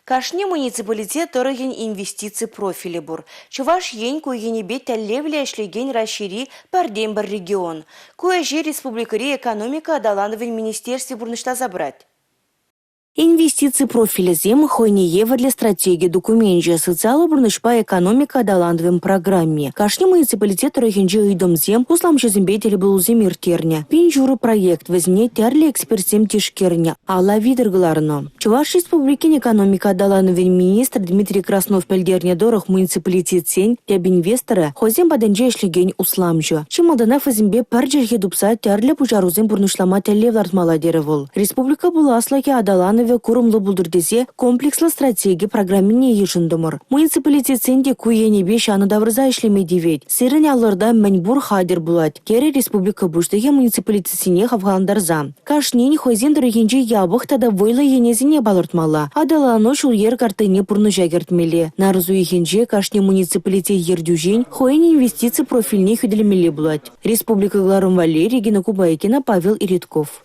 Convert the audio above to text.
Кашне муниципалитет торыгин инвестиции профили бур. Чуваш ень куйенебе тәллевле эшлеген расшири пардем бір регион. Куэжи республикари экономика адалановын министерстве бурнышта забрать. Инвестиции профиля зем хойнеева для стратегии документия социала бурнышпа экономика адаландовым программе. Кашне муниципалитет рахинджи уйдом зем усламчы зембетели был земир терня. Пинжуры проект возне терли экспертсем тишкерня. Алла видергларно. Чуваш республики экономика адалановым министр Дмитрий Краснов пельдерня дорох муниципалитет сень теб инвестора хозем баденже эшлеген усламчы. Чималданав зембе парджерге дупса терли пужарузем бурнышлама теллевлард маладеревол. Республика была аслаки адалановым курумлы булдырдесе комплекслы стратегия программине ешіндымыр. Муниципалитет сенде куенебе шаны даврза ишлеме девет. Сирен алларда мәнбур хадер булат. Кері республика буштыге муниципалитетсіне хавғандарза. Кашнен хойзен дұрыгенже ябық тада войлы енезіне балыртмала. Адаланы шул ер картыне пұрны жагертмелі. Нарызу ехенже кашне муниципалитет ердюжен хойн инвестиции профильне хүділмелі булат. Республика Гларум Валерий, Регина Кубайкина, Павел Иритков.